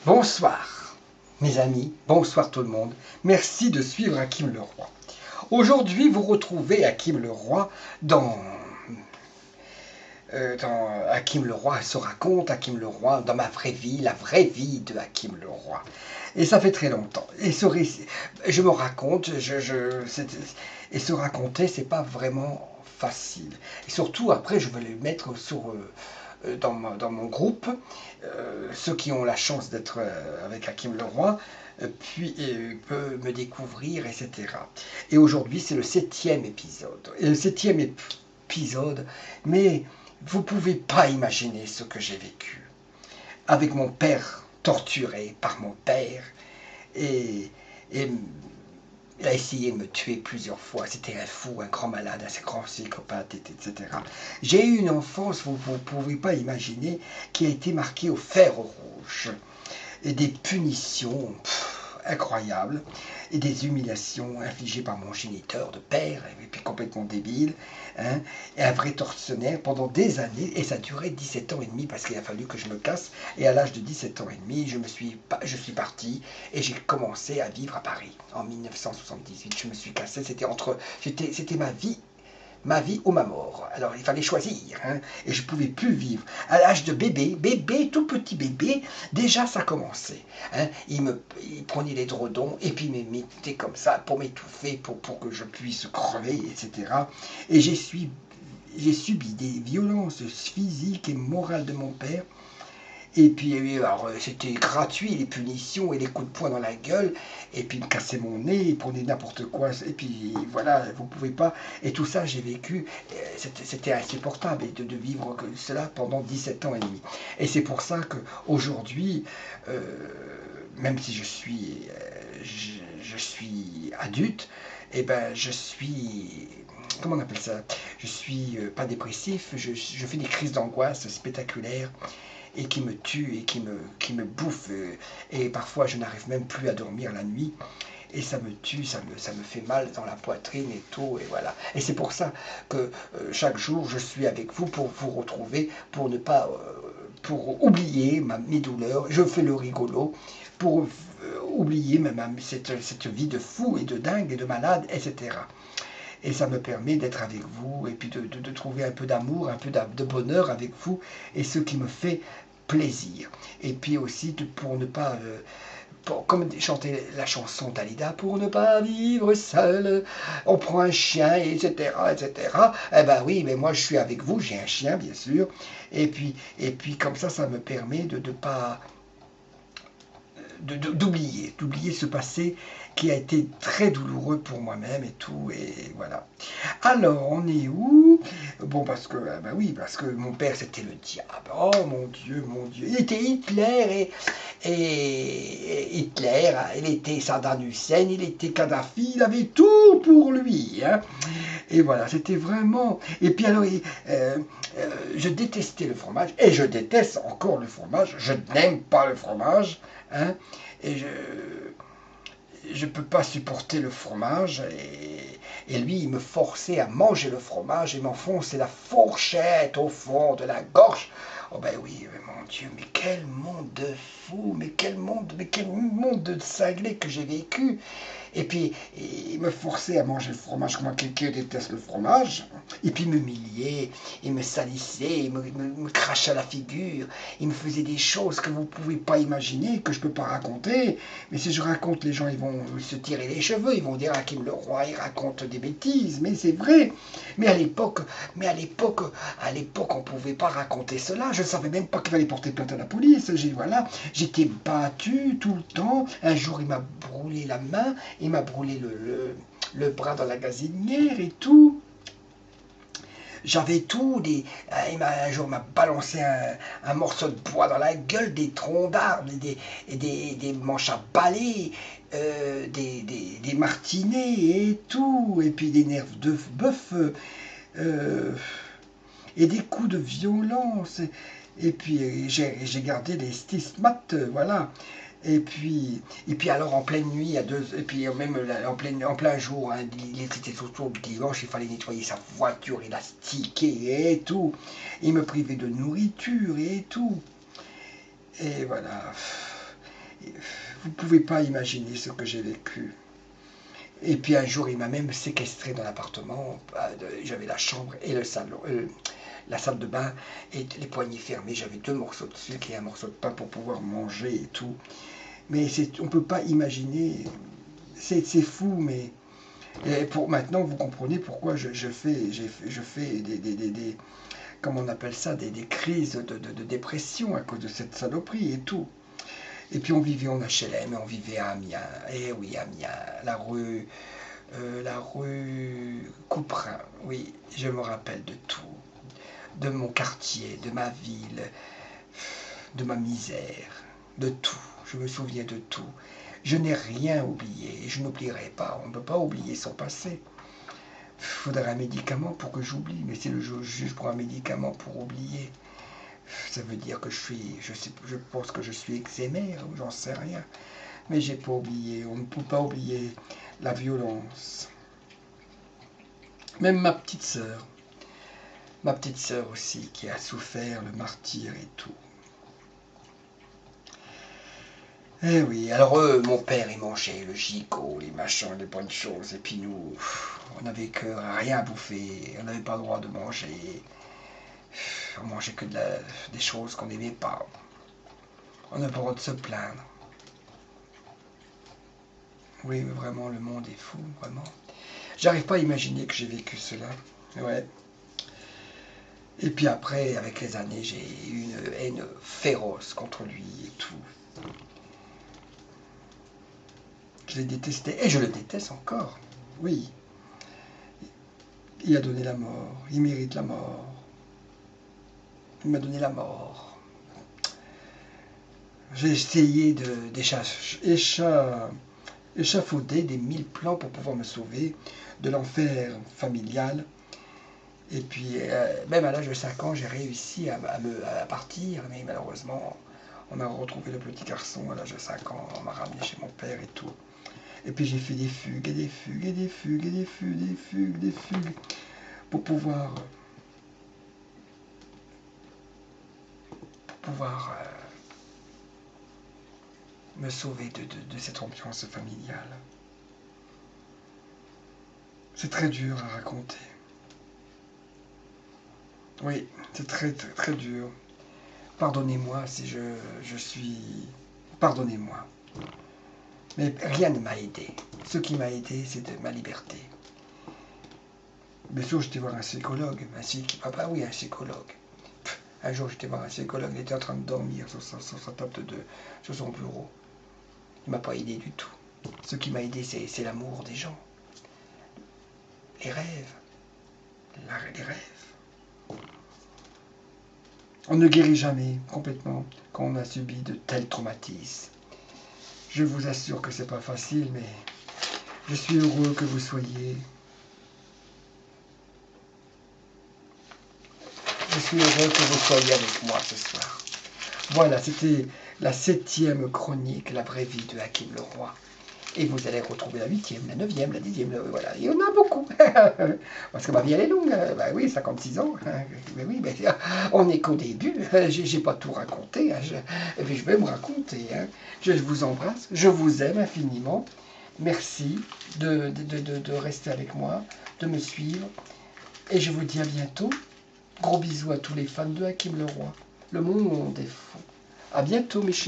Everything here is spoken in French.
Bonsoir mes amis, bonsoir tout le monde. Merci de suivre Hakim le Roi. Aujourd'hui, vous retrouvez Hakim le Roi dans Hakim le Roi se raconte, Hakim le Roi dans ma vraie vie, la vraie vie de Hakim le Roi. Et ça fait très longtemps. Et ce récit, je me raconte, et se raconter, c'est pas vraiment facile. Et surtout, après, je vais le mettre dans mon groupe, ceux qui ont la chance d'être avec Hakim le Roi, puis peut me découvrir, etc. Et aujourd'hui, c'est le 7e épisode. Et le 7e épisode, mais vous ne pouvez pas imaginer ce que j'ai vécu. Avec mon père, torturé par mon père, et il a essayé de me tuer plusieurs fois. C'était un fou, un grand malade, un grand psychopathe, etc. J'ai eu une enfance, vous ne pouvez pas imaginer, qui a été marquée au fer rouge. Et des punitions incroyables, et des humiliations infligées par mon géniteur de père, et puis complètement débile, hein, et un vrai tortionnaire pendant des années, et ça a duré 17 ans et demi, parce qu'il a fallu que je me casse, et à l'âge de 17 ans et demi, je suis parti, et j'ai commencé à vivre à Paris, en 1978, je me suis cassé, c'était ma vie ou ma mort. Alors il fallait choisir, hein, et je ne pouvais plus vivre. À l'âge de bébé, tout petit bébé, déjà ça commençait. Hein. Il prenait les dredons et puis il me mettait comme ça pour m'étouffer, pour que je puisse crever, etc. Et j'ai subi des violences physiques et morales de mon père. Et puis, alors, c'était gratuit, les punitions et les coups de poing dans la gueule. Et puis, il me cassait mon nez, il prenait n'importe quoi. Et puis, voilà, vous ne pouvez pas. Et tout ça, j'ai vécu. C'était insupportable de vivre cela pendant 17 ans et demi. Et c'est pour ça qu'aujourd'hui, même si je suis adulte, eh ben, je suis... Comment on appelle ça? Je suis pas dépressif, je fais des crises d'angoisse spectaculaires, et qui me tue et qui me bouffe, et parfois je n'arrive même plus à dormir la nuit, et ça me tue, ça me fait mal dans la poitrine et tout, et voilà. Et c'est pour ça que chaque jour je suis avec vous pour vous retrouver, pour ne pas pour oublier mes douleurs. Je fais le rigolo pour oublier cette vie de fou et de dingue et de malade, etc. Et ça me permet d'être avec vous, et puis de trouver un peu d'amour, un peu de bonheur avec vous, et ce qui me fait plaisir. Et puis aussi, pour ne pas... comme chanter la chanson d'Alida, pour ne pas vivre seul, on prend un chien, etc., etc. Eh ben oui, mais moi je suis avec vous, j'ai un chien, bien sûr. Et puis comme ça me permet de pas... d'oublier ce passé qui a été très douloureux pour moi-même et tout, et voilà. Alors, on est où? Bon, parce que, ben oui, parce que mon père, c'était le diable. Oh, mon Dieu, mon Dieu. Il était Hitler, et Hitler, il était Saddam Hussein, il était Kadhafi, il avait tout pour lui, hein. Et voilà, c'était vraiment... Et puis alors, je détestais le fromage, et je déteste encore le fromage, je n'aime pas le fromage, hein, et je peux pas supporter le fromage, et lui il me forçait à manger le fromage et m'enfonçait la fourchette au fond de la gorge. Oh ben oui, mais mon Dieu, mais quel monde de fou, mais quel monde de cinglé que j'ai vécu. Et puis il me forçait à manger le fromage comme quelqu'un déteste le fromage, et puis il m'humiliait, il me salissait, il me crachait à la figure, il me faisait des choses que vous ne pouvez pas imaginer, que je ne peux pas raconter. Mais si je raconte, les gens ils vont se tirer les cheveux, ils vont dire Hakim le Roi, il raconte des bêtises, mais c'est vrai. Mais à l'époque, on ne pouvait pas raconter cela. Je ne savais même pas qu'il fallait porter plainte à la police. Voilà, j'étais battu tout le temps. Un jour, il m'a brûlé la main, il m'a brûlé le bras dans la gazinière et tout. J'avais tout, un jour m'a balancé un morceau de bois dans la gueule, des troncs d'arbres, des manches à balai, des martinets et tout, et puis des nerfs de bœuf, et des coups de violence. Et puis j'ai gardé les stigmates, voilà. Et puis alors en pleine nuit, et puis même en plein jour, hein, il était autour du dimanche, il fallait nettoyer sa voiture, il a stické et tout. Il me privait de nourriture et tout. Et voilà. Vous ne pouvez pas imaginer ce que j'ai vécu. Et puis un jour, il m'a même séquestré dans l'appartement. J'avais la chambre et le salon, la salle de bain et les poignées fermées. J'avais 2 morceaux de sucre et un morceau de pain pour pouvoir manger et tout. Mais on ne peut pas imaginer. C'est fou, mais pour maintenant, vous comprenez pourquoi je fais des comment on appelle ça, des crises de dépression à cause de cette saloperie et tout. Et puis on vivait en HLM, et on vivait à Amiens. Eh oui, Amiens, la rue Couperin. Oui, je me rappelle de tout, de mon quartier, de ma ville, de ma misère, de tout. Je me souviens de tout. Je n'ai rien oublié et je n'oublierai pas. On ne peut pas oublier son passé. Il faudrait un médicament pour que j'oublie, mais si le juge prend un médicament pour oublier, ça veut dire que je pense que je suis eczémaire, ou j'en sais rien. Mais j'ai pas oublié, on ne peut pas oublier la violence. Même ma petite sœur aussi, qui a souffert le martyre et tout. Eh oui, alors mon père, il mangeait le gigot, les machins, les bonnes choses, et puis nous, on n'avait que rien à bouffer, on n'avait pas le droit de manger, on mangeait que des choses qu'on n'aimait pas, on n'a pas le droit de se plaindre. Oui, mais vraiment, le monde est fou, vraiment. J'arrive pas à imaginer que j'ai vécu cela, ouais. Et puis après, avec les années, j'ai eu une haine féroce contre lui et tout. Je l'ai détesté, et je le déteste encore, oui. Il a donné la mort, il mérite la mort. Il m'a donné la mort. J'ai essayé d'échafauder des 1000 plans pour pouvoir me sauver de l'enfer familial. Et puis, même à l'âge de 5 ans, j'ai réussi à partir, mais malheureusement, on a retrouvé le petit garçon à l'âge de 5 ans, on m'a ramené chez mon père et tout. Et puis j'ai fait des fugues, et des fugues, et des fugues, et des fugues, des fugues, des fugues, pour pouvoir me sauver de cette ambiance familiale. C'est très dur à raconter. Oui, c'est très, très, très dur. Pardonnez-moi si je suis... Pardonnez-moi. Mais rien ne m'a aidé. Ce qui m'a aidé, c'est de ma liberté. Bien sûr, j'étais voir un psychologue. Un psychologue. Un jour, j'étais voir un psychologue, il était en train de dormir sur sa table sur son bureau. Il ne m'a pas aidé du tout. Ce qui m'a aidé, c'est l'amour des gens. Les rêves. Les rêves. On ne guérit jamais complètement quand on a subi de tels traumatismes. Je vous assure que c'est pas facile, mais je suis heureux que vous soyez. Je suis heureux que vous soyez avec moi ce soir. Voilà, c'était la 7e chronique, la vraie vie de Hakim le Roi. Et vous allez retrouver la 8e, la 9e, la 10e, voilà. Il y en a beaucoup. Parce que ma vie, elle est longue. Bah oui, 56 ans. Mais oui, mais on n'est qu'au début. J'ai pas tout raconté. Et puis je vais me raconter. Je vous embrasse. Je vous aime infiniment. Merci de rester avec moi, de me suivre. Et je vous dis à bientôt. Gros bisous à tous les fans de Hakim le Roi. Le monde est fou. À bientôt, mes chéris.